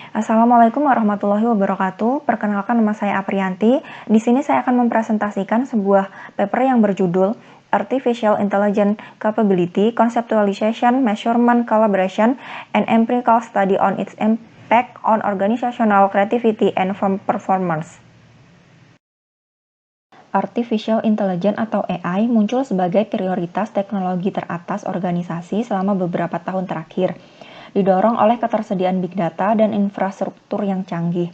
Assalamualaikum warahmatullahi wabarakatuh. Perkenalkan, nama saya Aprianti. Di sini saya akan mempresentasikan sebuah paper yang berjudul Artificial Intelligence Capability, Conceptualization, Measurement, Calibration, and Empirical Study on its Impact on Organizational Creativity and Performance. Artificial Intelligence atau AI muncul sebagai prioritas teknologi teratas organisasi selama beberapa tahun terakhir, didorong oleh ketersediaan big data dan infrastruktur yang canggih.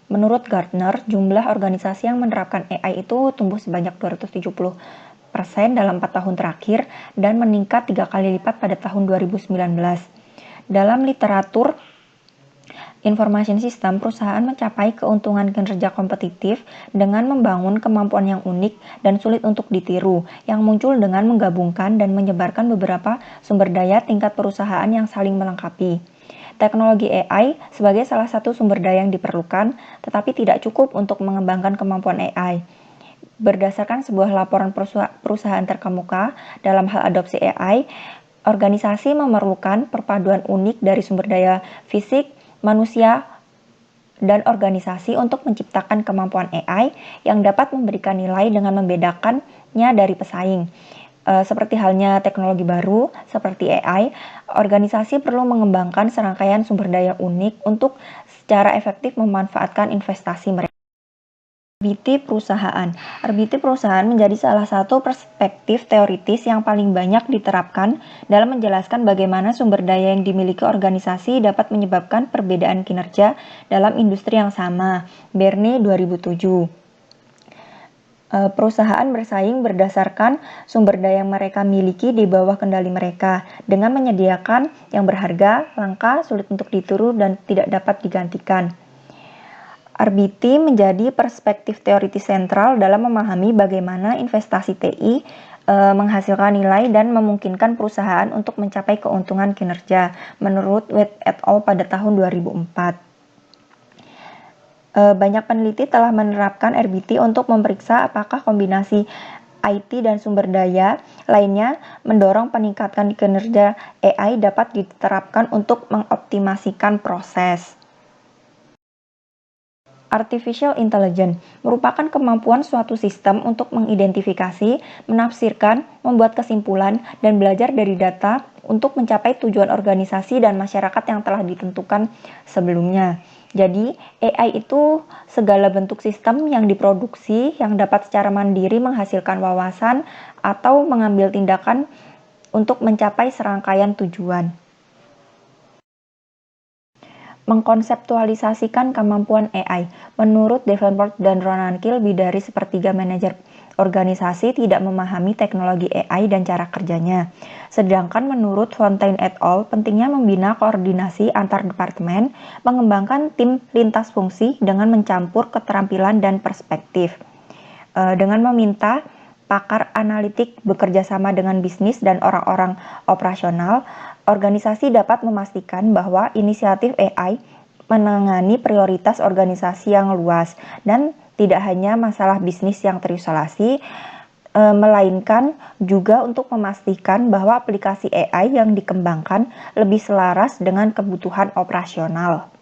Menurut Gartner, jumlah organisasi yang menerapkan AI itu tumbuh sebanyak 270% dalam 4 tahun terakhir dan meningkat 3 kali lipat pada tahun 2019. Dalam literatur Information System, perusahaan mencapai keuntungan kinerja kompetitif dengan membangun kemampuan yang unik dan sulit untuk ditiru, yang muncul dengan menggabungkan dan menyebarkan beberapa sumber daya tingkat perusahaan yang saling melengkapi. Teknologi AI sebagai salah satu sumber daya yang diperlukan, tetapi tidak cukup untuk mengembangkan kemampuan AI. Berdasarkan sebuah laporan perusahaan terkemuka dalam hal adopsi AI, organisasi memerlukan perpaduan unik dari sumber daya fisik, manusia, dan organisasi untuk menciptakan kemampuan AI yang dapat memberikan nilai dengan membedakannya dari pesaing. Seperti halnya teknologi baru seperti AI, organisasi perlu mengembangkan serangkaian sumber daya unik untuk secara efektif memanfaatkan investasi mereka. RBT perusahaan menjadi salah satu perspektif teoritis yang paling banyak diterapkan dalam menjelaskan bagaimana sumber daya yang dimiliki organisasi dapat menyebabkan perbedaan kinerja dalam industri yang sama. Berne 2007. Perusahaan bersaing berdasarkan sumber daya yang mereka miliki di bawah kendali mereka, dengan menyediakan yang berharga, langka, sulit untuk ditiru, dan tidak dapat digantikan. RBT menjadi perspektif teoritis sentral dalam memahami bagaimana investasi TI menghasilkan nilai dan memungkinkan perusahaan untuk mencapai keuntungan kinerja, menurut Wade et al. Pada tahun 2004. Banyak peneliti telah menerapkan RBT untuk memeriksa apakah kombinasi IT dan sumber daya lainnya mendorong peningkatan kinerja AI dapat diterapkan untuk mengoptimasikan proses. Artificial Intelligence merupakan kemampuan suatu sistem untuk mengidentifikasi, menafsirkan, membuat kesimpulan, dan belajar dari data untuk mencapai tujuan organisasi dan masyarakat yang telah ditentukan sebelumnya. Jadi, AI itu segala bentuk sistem yang diproduksi yang dapat secara mandiri menghasilkan wawasan atau mengambil tindakan untuk mencapai serangkaian tujuan. Mengkonseptualisasikan kemampuan AI. Menurut Davenport dan Ronanke, lebih dari sepertiga manajer organisasi tidak memahami teknologi AI dan cara kerjanya. Sedangkan menurut Fontaine et al., pentingnya membina koordinasi antar departemen, mengembangkan tim lintas fungsi dengan mencampur keterampilan dan perspektif. Dengan meminta pakar analitik bekerja sama dengan bisnis dan orang-orang operasional, organisasi dapat memastikan bahwa inisiatif AI menangani prioritas organisasi yang luas dan tidak hanya masalah bisnis yang terisolasi, melainkan juga untuk memastikan bahwa aplikasi AI yang dikembangkan lebih selaras dengan kebutuhan operasional.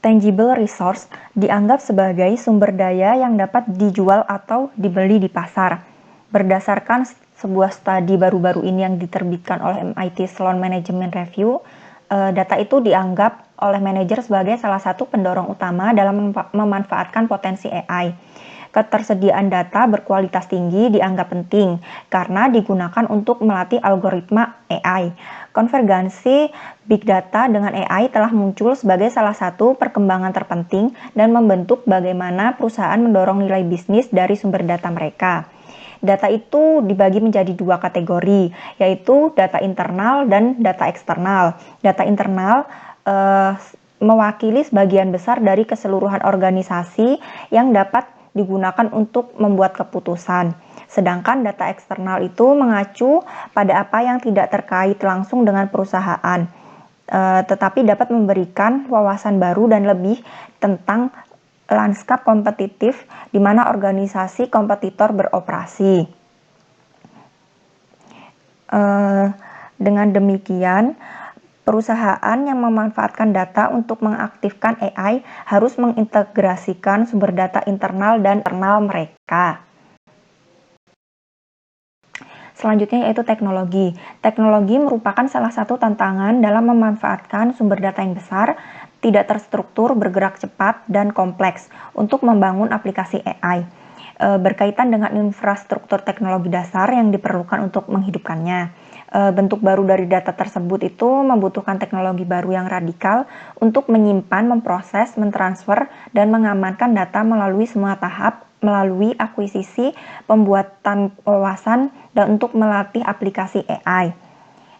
Tangible resource dianggap sebagai sumber daya yang dapat dijual atau dibeli di pasar. Berdasarkan sebuah studi baru-baru ini yang diterbitkan oleh MIT Sloan Management Review, data itu dianggap oleh manajer sebagai salah satu pendorong utama dalam memanfaatkan potensi AI. Ketersediaan data berkualitas tinggi dianggap penting karena digunakan untuk melatih algoritma AI. Konvergensi big data dengan AI telah muncul sebagai salah satu perkembangan terpenting dan membentuk bagaimana perusahaan mendorong nilai bisnis dari sumber data mereka. Data itu dibagi menjadi dua kategori, yaitu data internal dan data eksternal. Data internal mewakili sebagian besar dari keseluruhan organisasi yang dapat digunakan untuk membuat keputusan. Sedangkan data eksternal itu mengacu pada apa yang tidak terkait langsung dengan perusahaan, tetapi dapat memberikan wawasan baru dan lebih tentang lanskap kompetitif di mana organisasi kompetitor beroperasi. Dengan demikian, Perusahaan yang memanfaatkan data untuk mengaktifkan AI harus mengintegrasikan sumber data internal dan eksternal mereka. Selanjutnya yaitu teknologi. Teknologi merupakan salah satu tantangan dalam memanfaatkan sumber data yang besar, tidak terstruktur, bergerak cepat, dan kompleks untuk membangun aplikasi AI. Berkaitan dengan infrastruktur teknologi dasar yang diperlukan untuk menghidupkannya. Bentuk baru dari data tersebut itu membutuhkan teknologi baru yang radikal untuk menyimpan, memproses, mentransfer, dan mengamankan data melalui semua tahap, melalui akuisisi, pembuatan wawasan, dan untuk melatih aplikasi AI.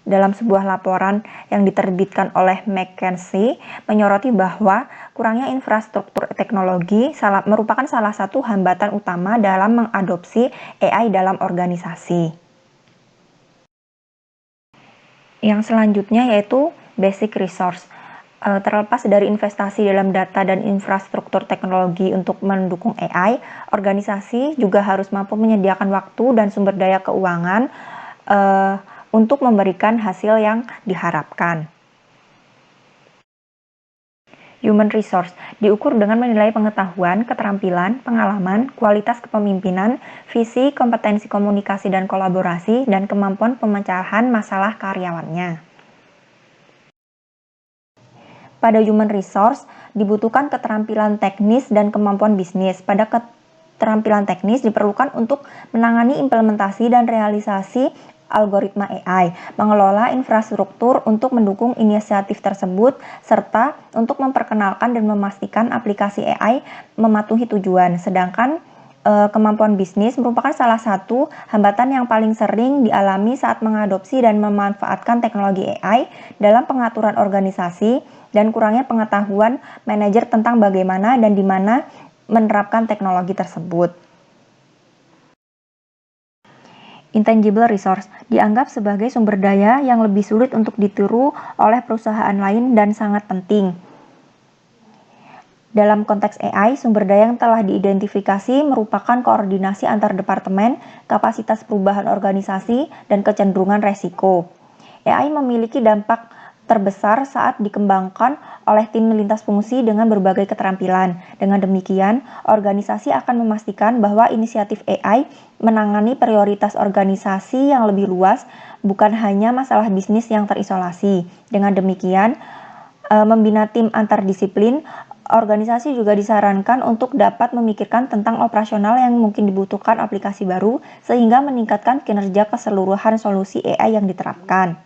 Dalam sebuah laporan yang diterbitkan oleh McKinsey menyoroti bahwa kurangnya infrastruktur teknologi merupakan salah satu hambatan utama dalam mengadopsi AI dalam organisasi. Yang selanjutnya yaitu basic resource. Terlepas dari investasi dalam data dan infrastruktur teknologi untuk mendukung AI, organisasi juga harus mampu menyediakan waktu dan sumber daya keuangan untuk memberikan hasil yang diharapkan. Human resource diukur dengan menilai pengetahuan, keterampilan, pengalaman, kualitas kepemimpinan, visi, kompetensi komunikasi dan kolaborasi, dan kemampuan pemecahan masalah karyawannya. Pada human resource, dibutuhkan keterampilan teknis dan kemampuan bisnis. Pada keterampilan teknis diperlukan untuk menangani implementasi dan realisasi algoritma AI, mengelola infrastruktur untuk mendukung inisiatif tersebut, serta untuk memperkenalkan dan memastikan aplikasi AI mematuhi tujuan. Sedangkan kemampuan bisnis merupakan salah satu hambatan yang paling sering dialami saat mengadopsi dan memanfaatkan teknologi AI dalam pengaturan organisasi dan kurangnya pengetahuan manajer tentang bagaimana dan di mana menerapkan teknologi tersebut. Intangible resource dianggap sebagai sumber daya yang lebih sulit untuk ditiru oleh perusahaan lain dan sangat penting. Dalam konteks AI, sumber daya yang telah diidentifikasi merupakan koordinasi antar departemen, kapasitas perubahan organisasi, dan kecenderungan resiko. AI memiliki dampak terbesar saat dikembangkan oleh tim lintas fungsi dengan berbagai keterampilan. Dengan demikian, organisasi akan memastikan bahwa inisiatif AI menangani prioritas organisasi yang lebih luas, bukan hanya masalah bisnis yang terisolasi. Dengan demikian, membina tim antardisiplin, organisasi juga disarankan untuk dapat memikirkan tentang operasional yang mungkin dibutuhkan aplikasi baru, sehingga meningkatkan kinerja keseluruhan solusi AI yang diterapkan.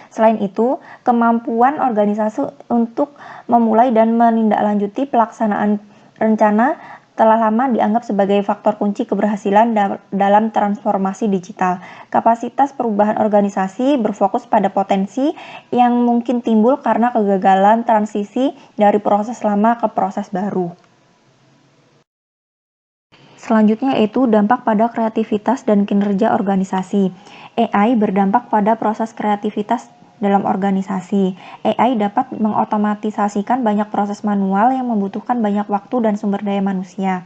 Selain itu, kemampuan organisasi untuk memulai dan menindaklanjuti pelaksanaan rencana telah lama dianggap sebagai faktor kunci keberhasilan dalam transformasi digital. Kapasitas perubahan organisasi berfokus pada potensi yang mungkin timbul karena kegagalan transisi dari proses lama ke proses baru. Selanjutnya yaitu dampak pada kreativitas dan kinerja organisasi. AI berdampak pada proses kreativitas dalam organisasi. AI dapat mengotomatisasikan banyak proses manual yang membutuhkan banyak waktu dan sumber daya manusia.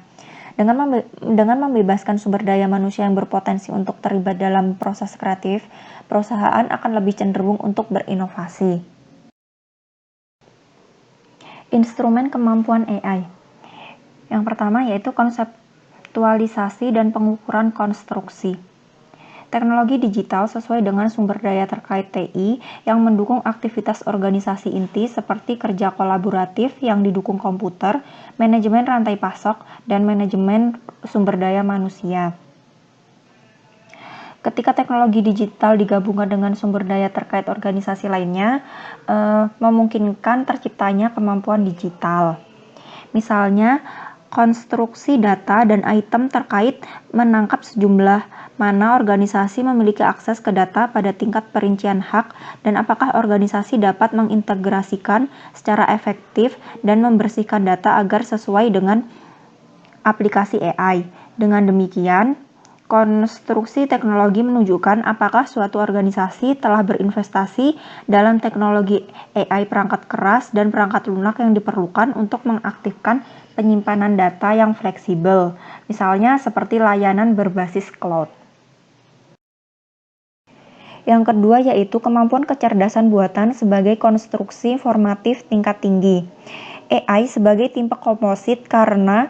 Dengan membebaskan sumber daya manusia yang berpotensi untuk terlibat dalam proses kreatif, perusahaan akan lebih cenderung untuk berinovasi. Instrumen kemampuan AI. Yang pertama yaitu konseptualisasi dan pengukuran konstruksi. Teknologi digital sesuai dengan sumber daya terkait TI yang mendukung aktivitas organisasi inti seperti kerja kolaboratif yang didukung komputer, manajemen rantai pasok, dan manajemen sumber daya manusia. Ketika teknologi digital digabungkan dengan sumber daya terkait organisasi lainnya, memungkinkan terciptanya kemampuan digital. Misalnya, konstruksi data dan item terkait menangkap sejumlah mana organisasi memiliki akses ke data pada tingkat perincian hak dan apakah organisasi dapat mengintegrasikan secara efektif dan membersihkan data agar sesuai dengan aplikasi AI. Dengan demikian, konstruksi teknologi menunjukkan apakah suatu organisasi telah berinvestasi dalam teknologi AI perangkat keras dan perangkat lunak yang diperlukan untuk mengaktifkan penyimpanan data yang fleksibel, misalnya seperti layanan berbasis cloud. Yang kedua yaitu kemampuan kecerdasan buatan sebagai konstruksi formatif tingkat tinggi. AI sebagai tipe komposit karena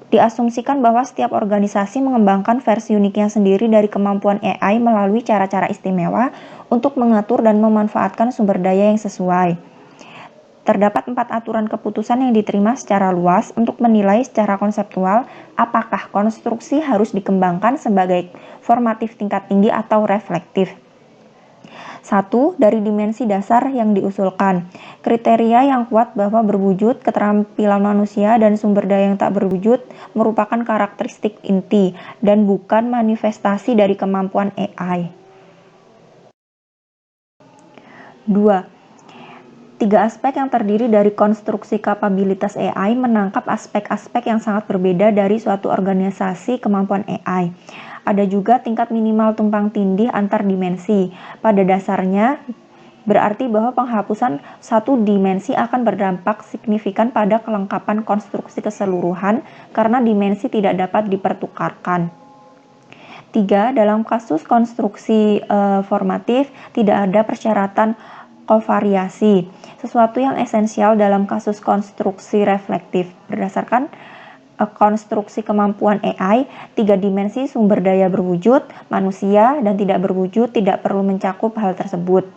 diasumsikan bahwa setiap organisasi mengembangkan versi uniknya sendiri dari kemampuan AI melalui cara-cara istimewa untuk mengatur dan memanfaatkan sumber daya yang sesuai. Terdapat 4 aturan keputusan yang diterima secara luas untuk menilai secara konseptual apakah konstruksi harus dikembangkan sebagai formatif tingkat tinggi atau reflektif. 1. Dari dimensi dasar yang diusulkan. Kriteria yang kuat bahwa berwujud, keterampilan manusia, dan sumber daya yang tak berwujud merupakan karakteristik inti dan bukan manifestasi dari kemampuan AI. 2. 3 aspek yang terdiri dari konstruksi kapabilitas AI menangkap aspek-aspek yang sangat berbeda dari suatu organisasi kemampuan AI. Ada juga tingkat minimal tumpang tindih antar dimensi. Pada dasarnya, berarti bahwa penghapusan satu dimensi akan berdampak signifikan pada kelengkapan konstruksi keseluruhan karena dimensi tidak dapat dipertukarkan. 3. Dalam kasus konstruksi formatif, tidak ada persyaratan kovariasi, sesuatu yang esensial dalam kasus konstruksi reflektif. Berdasarkan konstruksi kemampuan AI, 3 dimensi sumber daya berwujud, manusia, dan tidak berwujud tidak perlu mencakup hal tersebut.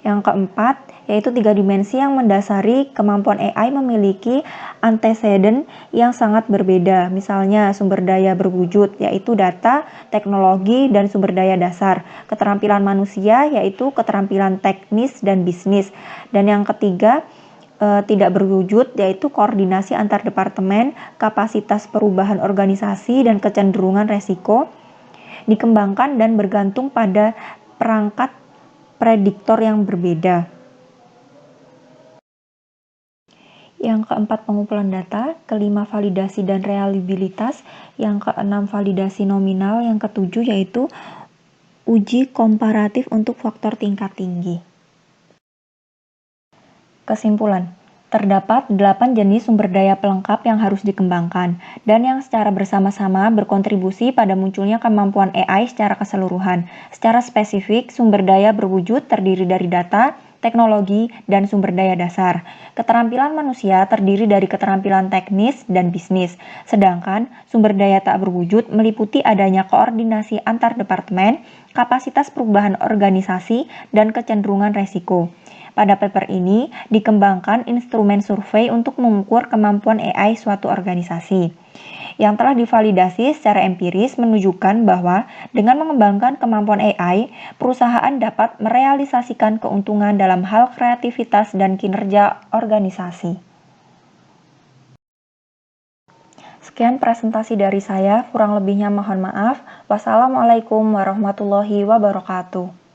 Yang keempat, yaitu 3 dimensi yang mendasari kemampuan AI memiliki anteseden yang sangat berbeda. Misalnya sumber daya berwujud, yaitu data, teknologi, dan sumber daya dasar. Keterampilan manusia, yaitu keterampilan teknis dan bisnis. Dan yang ketiga, tidak berwujud, yaitu koordinasi antar departemen, kapasitas perubahan organisasi, dan kecenderungan resiko dikembangkan dan bergantung pada perangkat prediktor yang berbeda. Yang keempat, pengumpulan data. Kelima, validasi dan reliabilitas. Yang keenam, validasi nominal. Yang ketujuh yaitu uji komparatif untuk faktor tingkat tinggi. Kesimpulan, terdapat 8 jenis sumber daya pelengkap yang harus dikembangkan dan yang secara bersama-sama berkontribusi pada munculnya kemampuan AI secara keseluruhan. Secara spesifik, sumber daya berwujud terdiri dari data, teknologi, dan sumber daya dasar. Keterampilan manusia terdiri dari keterampilan teknis dan bisnis, sedangkan sumber daya tak berwujud meliputi adanya koordinasi antar departemen, kapasitas perubahan organisasi, dan kecenderungan resiko. Pada paper ini, dikembangkan instrumen survei untuk mengukur kemampuan AI suatu organisasi. Yang telah divalidasi secara empiris menunjukkan bahwa dengan mengembangkan kemampuan AI, perusahaan dapat merealisasikan keuntungan dalam hal kreativitas dan kinerja organisasi. Sekian presentasi dari saya, kurang lebihnya mohon maaf. Wassalamualaikum warahmatullahi wabarakatuh.